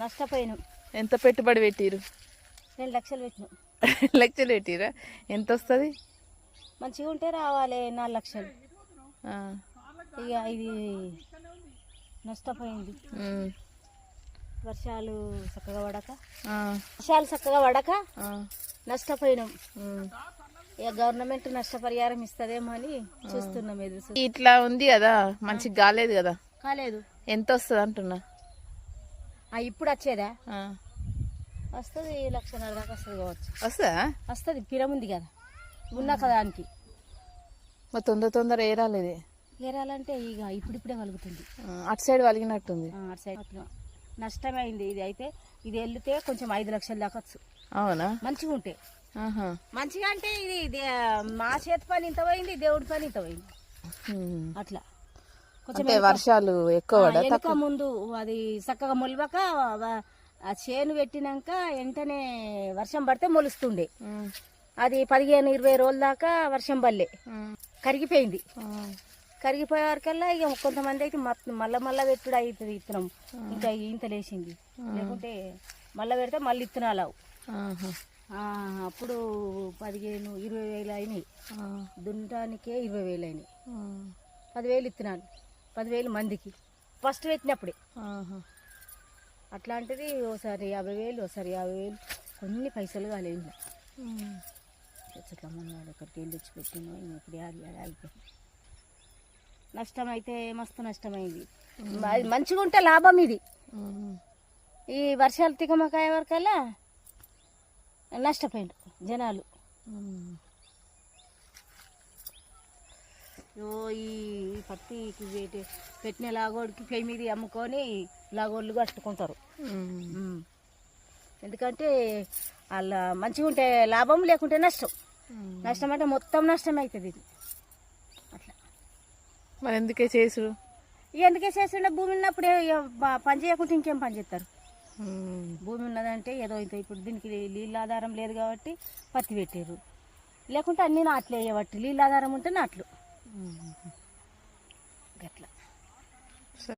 నష్టపోయినాం. ఎంత పెట్టుబడి పెట్టిరు? 2 లక్షలు పెట్టినాం. 2 లక్షలు పెట్టిరా? ఎంత వస్తుంది? మంచిగా ఉంటే రావాలి 4 లక్షలు. ఇక ఇది నష్టపోయింది. వర్షాలు చక్కగా పడక నష్టపోయినాం. ఇక గవర్నమెంట్ నష్టపరిహారం ఇస్తుందేమో అని చూస్తున్నాం. ఇట్లా ఉంది కదా, మంచిగా కాలేదు కదా? కాలేదు. ఎంత వస్తుంది అంటున్నా? ఇప్పుడు వచ్చేదా? వస్తుంది 1.5 లక్షల దాకా వస్తుంది కావచ్చు. వస్తుంది. పిరముంది కదా ఉన్నా కదా దానికి. తొందర ఏరాలేదు. ఏరాలంటే ఇక ఇప్పుడిప్పుడే వలుగుతుంది. అటు సైడ్ వలిగినట్టుంది. అటు సైడ్ నష్టమైంది. ఇది అయితే ఇది వెళ్తే కొంచెం 5 లక్షల దాకా వచ్చు. అవునా? మంచిగా ఉంటే. మంచిగా అంటే ఇది మా చేతి పని ఇంత పోయింది, దేవుడి పని ఇంత పోయింది. అట్లా కొంచెం వర్షాలు ఎక్కువ ముందు అది చక్కగా మొలవక ఆ చేను పెట్టినాక వెంటనే వర్షం పడితే మొలుస్తుండే. అది 15-20 రోజుల దాకా వర్షం పడలే, కరిగిపోయింది. కరిగిపోయే వరకల్లా ఇక కొంతమంది అయితే మళ్ళా పెట్టుడు అవుతుంది ఇత్తనం. ఇంకా ఇంత లేచింది, లేకుంటే మళ్ళీ పెడితే మళ్ళీ ఇత్తనాలు అవు. అప్పుడు 15-20 వేలు అయినాయి. దున్నటానికే 20 వేలు అయినాయి. 10,000 ఇత్తనాలు, 10,000 మందికి ఫస్ట్ పెట్టినప్పుడే. అట్లాంటిది ఓసారి 50,000, ఓసారి 50,000, కొన్ని పైసలు కాలేదు. చెట్ల మొన్నాడు ఎక్కడికి వెళ్ళి తెచ్చి పెట్టినా ఇప్పుడు అయిపోయింది. నష్టం అయితే మస్తు నష్టమైంది. మంచిగా ఉంటే లాభం ఇది. ఈ వర్షాలు తికమకాయ వరకల్లా నష్టపోయిండు జనాలు. ఈ పత్తికి పెట్టిన లాగోడికి పొయ్యి మీద అమ్ముకొని లాగోళ్ళు కట్టుకుంటారు. ఎందుకంటే వాళ్ళ మంచిగా ఉంటే లాభం, లేకుంటే నష్టం. నష్టం అంటే మొత్తం నష్టం అవుతుంది ఇది. అట్లా మరి ఎందుకే చేసుడు? ఎందుకే చేస్తుండే? భూమి ఉన్నప్పుడే పని చేయకుంటే ఇంకేం పని చేస్తారు? భూమి ఉన్నదంటే ఏదో ఇంత. ఇప్పుడు దీనికి నీళ్ళ ఆధారం లేదు కాబట్టి పత్తి పెట్టారు, లేకుంటే అన్నీ నాట్లు వేయబట్టి నీళ్ళ ఆధారం ఉంటే నాట్లు. గట్లా